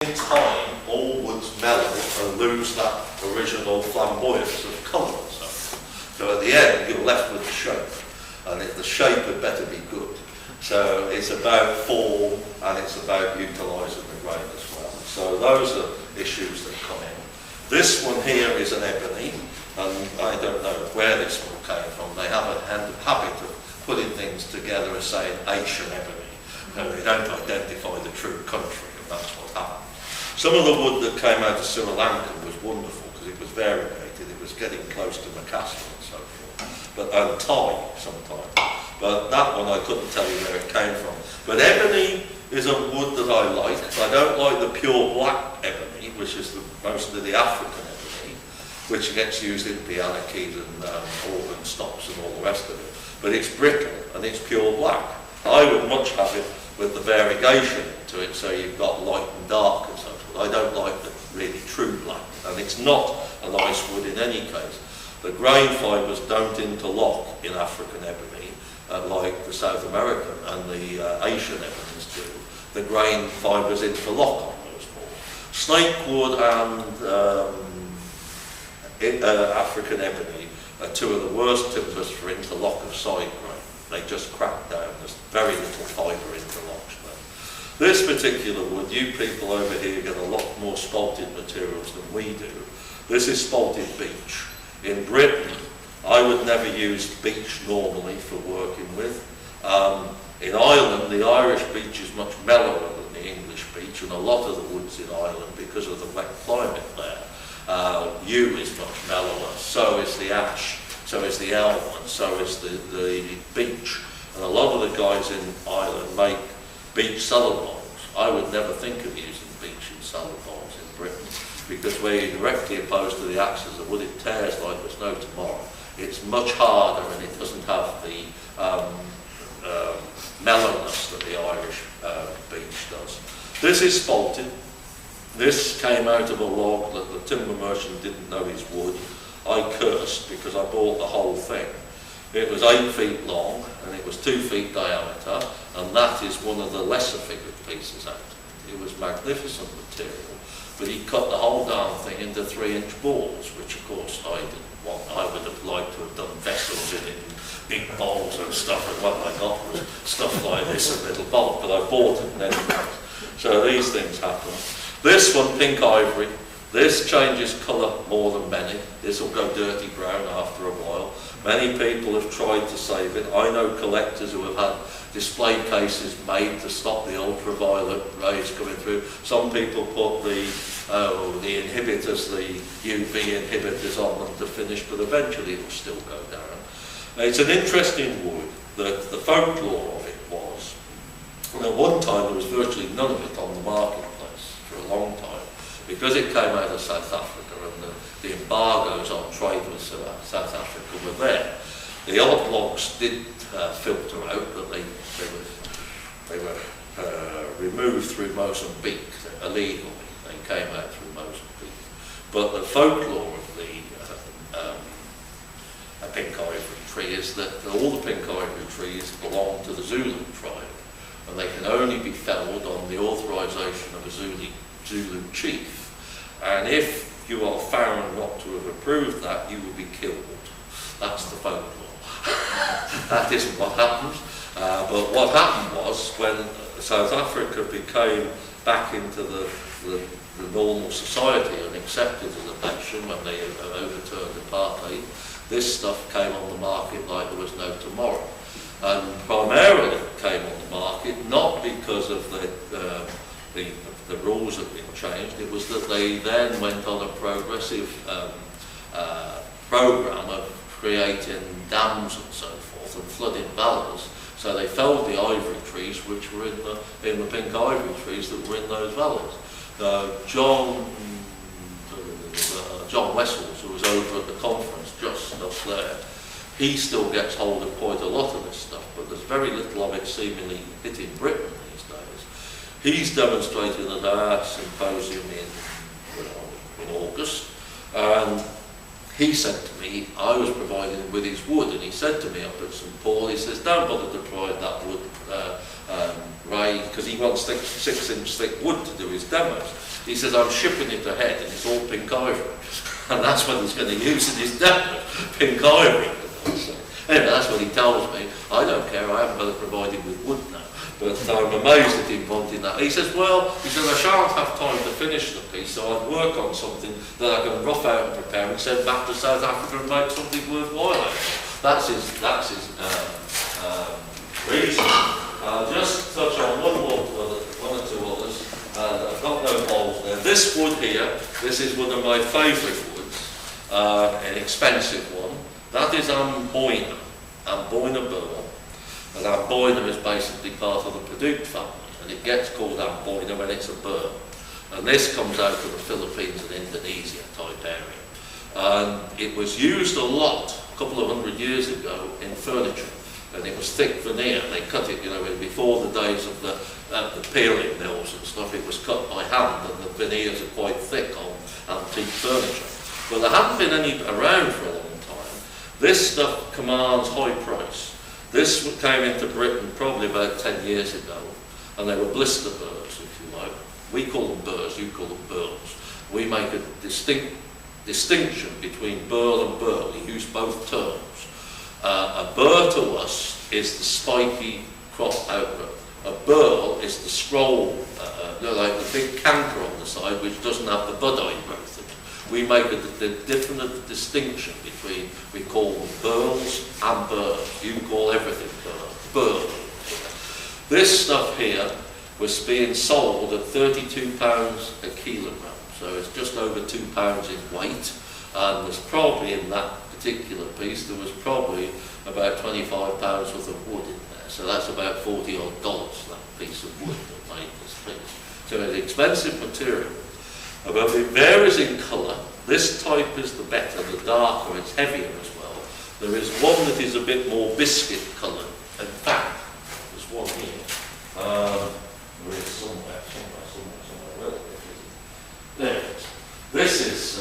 In time, all woods mellow and lose that original flamboyance of colour and so on. So at the end, you're left with the shape, and the shape had better be good. So it's about form, and it's about utilising the grain as well. So those are issues that come in. This one here is an ebony, and I don't know where this one came from. They have a habit of putting things together as saying Asian ebony. No, they don't identify the true country, and that's what happened. Some of the wood that came out of Sri Lanka was wonderful because it was variegated. It was getting close to Macassar and so forth, and Thai sometimes. But that one I couldn't tell you where it came from. But ebony is a wood that I like. I don't like the pure black ebony, which is mostly the African ebony, which gets used in piano keys and organ stops and all the rest of it. But it's brittle and it's pure black. I would much have it with the variegation into it, so you've got light and dark and so forth. I don't like the really true black, and it's not a nice wood in any case. The grain fibres don't interlock in African ebony like the South American and the Asian ebonies do. The grain fibres interlock on those more. Snakewood and African ebony are two of the worst timbers for interlock of side grain. They just crack down. There's very little fibre interlocks there. This particular wood, you people over here get a lot more spalted materials than we do. This is spalted beech. In Britain, I would never use beech normally for working with. In Ireland, the Irish beech is much mellower than the English beech, and a lot of the woods in Ireland, because of the wet climate there, yew is much mellower, so is the ash, so is the elm, and so is the beech. And a lot of the guys in Ireland make beech salad bowls. I would never think of using beech in salad bowls in Britain, because where you're directly opposed to the axis of wood, it tears like there's no tomorrow. It's much harder, and it doesn't have the mellowness that the Irish beech does. This is spalted. This came out of a log that the timber merchant didn't know his wood. I cursed because I bought the whole thing. It was 8 feet long and it was 2 feet diameter, and that is one of the lesser figured pieces out. It was magnificent material, but he cut the whole darn thing into 3-inch balls, which of course I didn't want. I would have liked to have done vessels in it, and big bowls and stuff, and what I got was stuff like this, a little bowl, but I bought it anyway. So these things happen. This one, pink ivory. This changes colour more than many. This will go dirty brown after a while. Many people have tried to save it. I know collectors who have had display cases made to stop the ultraviolet rays coming through. Some people put the inhibitors, the UV inhibitors on them to finish, but eventually it will still go down. It's an interesting wood. The folklore of it was, at one time there was virtually none of it on the marketplace for a long time, because it came out of South Africa and the embargoes on trade with South Africa were there. The odd logs did filter out, but they were removed through Mozambique illegally. They came out through Mozambique. But the folklore of the pink ivory tree is that all the pink ivory trees belong to the Zulu tribe, and they can only be felled on the authorization of a Zulu chief. And if you are found not to have approved that, you will be killed. That's the folklore. That isn't what happens. But what happened was, when South Africa became back into the normal society and accepted as a nation, when they overturned apartheid, this stuff came on the market like there was no tomorrow. And primarily it came on the market not because of the rules had been changed. It was that they then went on a progressive program of creating dams and so forth and flooding valleys. So they felled the ivory trees which were in the pink ivory trees that were in those valleys. John Wessels, who was over at the conference just up there, he still gets hold of quite a lot of this stuff, but there's very little of it seemingly hitting Britain these days. He's demonstrated at our symposium in August, and he said to me, I was providing him with his wood, and he said to me up at St Paul, he says, don't bother to provide that wood Ray, because he wants 6-inch thick wood to do his demos. He says, I'm shipping it ahead and it's all pink ivory. And that's what he's going to use in his demos, pink ivory. So, anyway, that's what he tells me. I don't care, I haven't got it provided with wood now. But I'm amazed at him wanting that. He says, well, he says, I shan't have time to finish the piece, so I'd work on something that I can rough out and prepare and send back to South Africa and make something worthwhile. That's his reason. I'll just touch on one or two others. I've got no holes there. This wood here, this is one of my favourite woods, an expensive one. That is Amboina burl. And Amboina is basically part of the Perdute family, and it gets called Amboina when it's a burl. And this comes out of the Philippines and Indonesia type area. And it was used a lot, a couple of 100 years ago, in furniture. And it was thick veneer. They cut it, before the days of the peeling mills and stuff. It was cut by hand, and the veneers are quite thick on antique furniture. But there hadn't been any around for a long time. This stuff commands high price. This came into Britain probably about 10 years ago, and they were blister burrs, if you like. We call them burrs, you call them burls. We make a distinction between burl and burl. We use both terms. A burr to us is the spiky crop outgrowth. A burl is the scroll, like the big canker on the side, which doesn't have the bud eye growth in it. We make a different distinction between, we call them burls and burrs. You call everything burl. This stuff here was being sold at £32 a kilogram, so it's just over £2 in weight, and there's probably in that particular piece, there was probably about £25 worth of wood in there. So that's about $40 odd, that piece of wood that made this piece. So it's expensive material. But it varies in colour. This type is the better, the darker, it's heavier as well. There is one that is a bit more biscuit coloured. In fact, there's one here. There is somewhere. Where is it? There it is. This is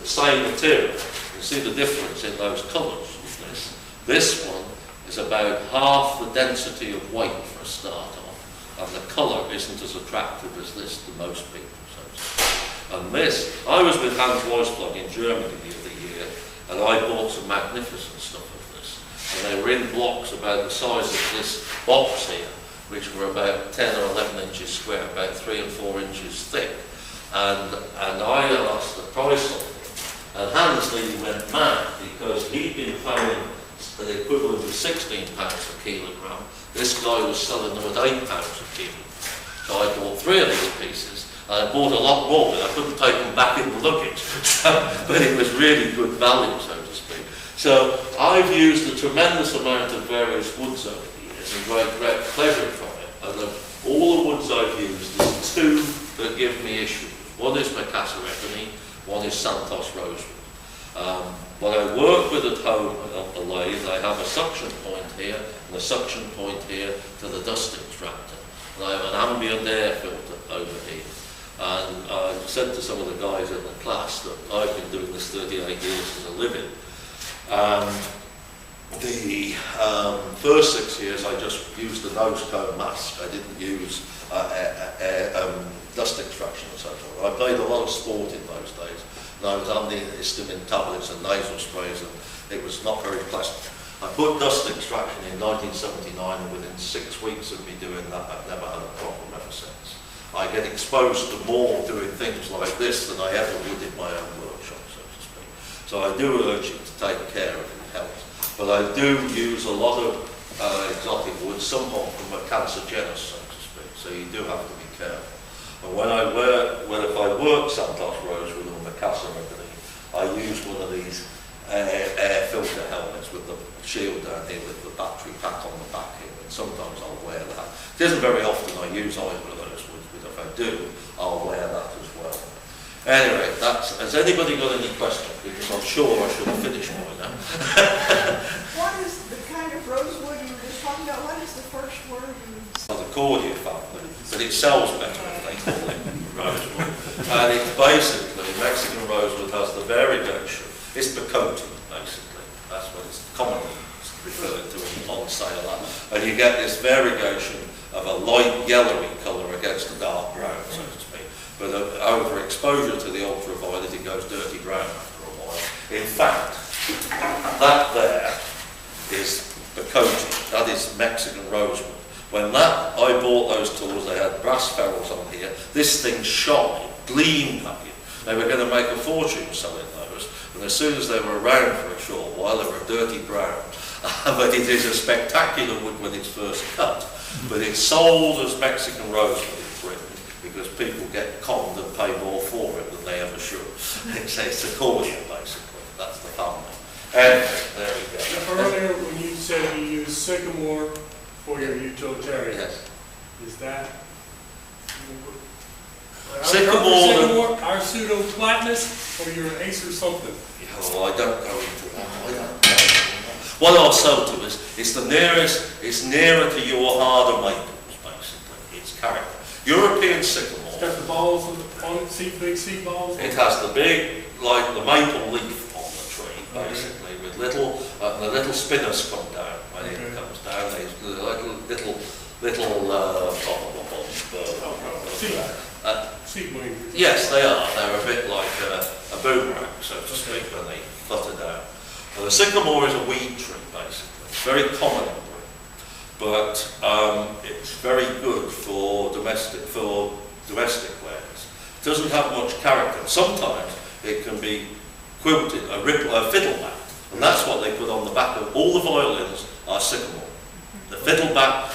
the same material. See the difference in those colours with this. This one is about half the density of weight for a start off, and the colour isn't as attractive as this to most people. So. And this, I was with Hans Weisblog in Germany the other year, and I bought some magnificent stuff of this. And they were in blocks about the size of this box here, which were about 10 or 11 inches square, about 3 and 4 inches thick. And I asked the price of it. And Hans nearly went mad because he'd been paying the equivalent of £16 a kilogram. This guy was selling them at £8 a kilogram. So I bought 3 of these pieces, and I bought a lot more, but I couldn't take them back in the luggage. But it was really good value, so to speak. So I've used a tremendous amount of various woods over the years and great pleasure from it. And all the woods I've used, there's 2 that give me issues. One is Macassar ebony, one is Santos rosewood. What I work with at home on the lathe, I have a suction point here and a suction point here to the dust extractor. And I have an ambient air filter over here. And I said to some of the guys in the class that I've been doing this 38 years as a living. The first 6 years I just used a nose cone mask. I didn't use dust extraction and so forth. I played a lot of sport in those days. And I was on the histamine tablets and nasal sprays, and it was not very pleasant. I put dust extraction in 1979, and within 6 weeks of me doing that, I've never had a problem ever since. I get exposed to more doing things like this than I ever would in my own workshop, so to speak. So I do urge you to take care of your health. But I do use a lot of exotic wood, some from a cancer genus, so to speak, so you do have to be careful. And if I work Santos rosewood or Macassar ebony, I use one of these air filter helmets with the shield down here with the battery pack on the back here, and sometimes I'll wear that. It isn't very often I use either of those woods, but if I do, I'll wear that as well. Anyway, has anybody got any questions? Because I'm sure I should have finished by now. What is the kind of rosewood you were just talking about? What is the first word you used? The cordia family, but it sells better if they call it rosewood. And it's basically, Mexican rosewood has the variegation. It's Bacote, basically. That's what it's commonly referred to on sale. And you get this variegation of a light yellowy colour against a dark brown, so to speak. But overexposure to the ultraviolet, it goes dirty brown after a while. In fact, that there is Bacoji, that is Mexican rosewood. When I bought those tools, they had brass ferrules on here. This thing shone, gleamed at you. They were going to make a fortune selling those, and as soon as they were around for a short while, they were a dirty brown. But it is a spectacular wood when it's first cut. But it's sold as Mexican rosewood in Britain because people get conned and pay more for it than they ever should. It's a cordial, basically. That's the family. And there we go. Now, earlier, when you said you use sycamore for your utilitarian, Yes. is that Sycamore, our pseudo-platinus, or you're an ace or something? Oh, I don't go into that. I don't know. What I'll sell to us, it's the nearest, it's nearer to your harder maples, basically. It's character. European sycamore. It's got the balls on it, big seed balls? It has the big, like the maple leaf on the tree, basically, with little, the little spinners come down when it comes down. Seed wings. Yes, they are. They're a bit like a boomerang, so to speak, when they flutter down. Now, the sycamore is a weed tree, basically. It's very common in Britain, but it's very good for domestic wares. It doesn't have much character. Sometimes it can be quilted, a fiddleback, and that's what they put on the back of all the violins are sycamore. The fiddleback,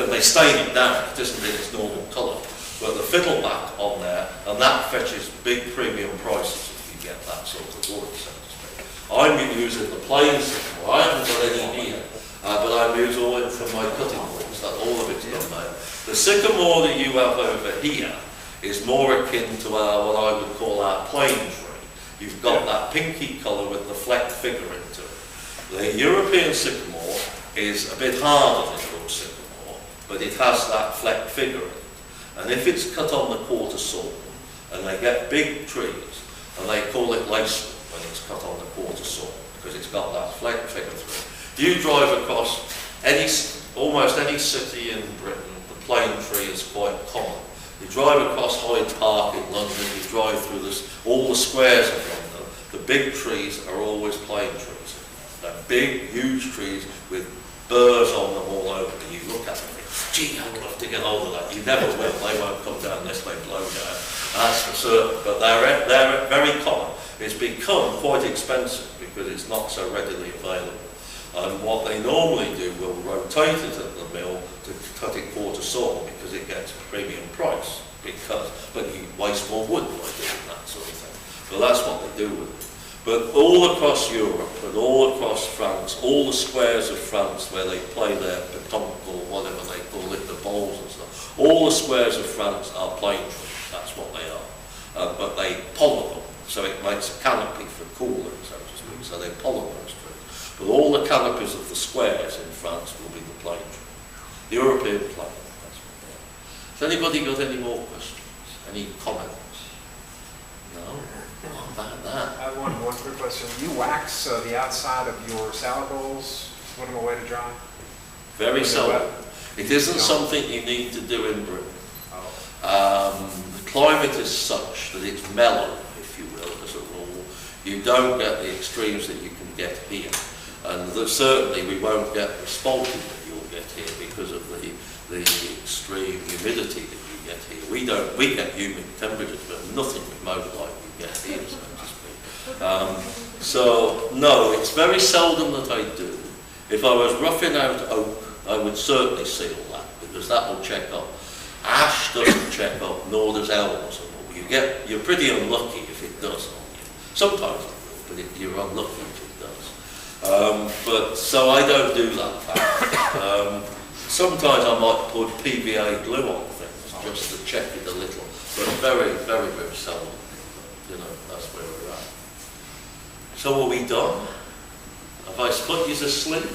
they stain it down, it isn't in its normal colour, but the fiddleback on there, and that fetches big premium prices if you get that sort of wood, so to speak. I'm using the plain sycamore. I haven't got any here, but I'm using all it from my cutting boards, that all of it's done there. The sycamore that you have over here is more akin to what I would call our plain tree. You've got that pinky colour with the flecked figure into it. The European sycamore is a bit harder than your sycamore, but it has that flecked figure in it. And if it's cut on the quarter saw, and they get big trees, and they call it lacewood when it's cut on the quarter saw, because it's got that flecked figure through it. You drive across almost any city in Britain, the plane tree is quite common. You drive across Hyde Park in London, you drive through all the squares of London, the big trees are always plane trees. They're big, huge trees with burrs on them all over, and you look at them and think, gee, I'd love to get hold of that. You never will, they won't come down unless they blow down, that's for certain. But they're very common. It's become quite expensive because it's not so readily available. And what they normally do will rotate it at the mill to cut it quarter saw because it gets a premium price. But you waste more wood by doing that sort of thing. But that's what they do with it. But all across Europe and all across France, all the squares of France where they play their pétanque or whatever they call it, the bowls and stuff, all the squares of France are plane trees. That's what they are. But they pollen them, so it makes a canopy for cooling, so to speak. So they pollen those trees. But all the canopies of the squares in France will be the plane tree. The European plane. That's what they are. Has anybody got any more questions? Any comments? No? What about that? I have one quick question. You wax the outside of your salad bowls, put them away to dry? Very seldom. It isn't something you need to do in Britain. The climate is such that it's mellow, if you will, as a rule. You don't get the extremes that you can get here. And certainly we won't get the spalking that you'll get here because of the extreme humidity that you get here. We get humid temperatures, but nothing remote like you get here, so to speak. So no, it's very seldom that I do. If I was roughing out oak, I would certainly seal that because that will check up. Ash doesn't check up, nor does elms. You're pretty unlucky if it does on you. Sometimes it will, but you're unlucky if it does. So I don't do that. Sometimes I might put PVA glue on things just to check it a little, but very, very, very seldom. You know, that's where we're at. So are we done? Have I put you to sleep?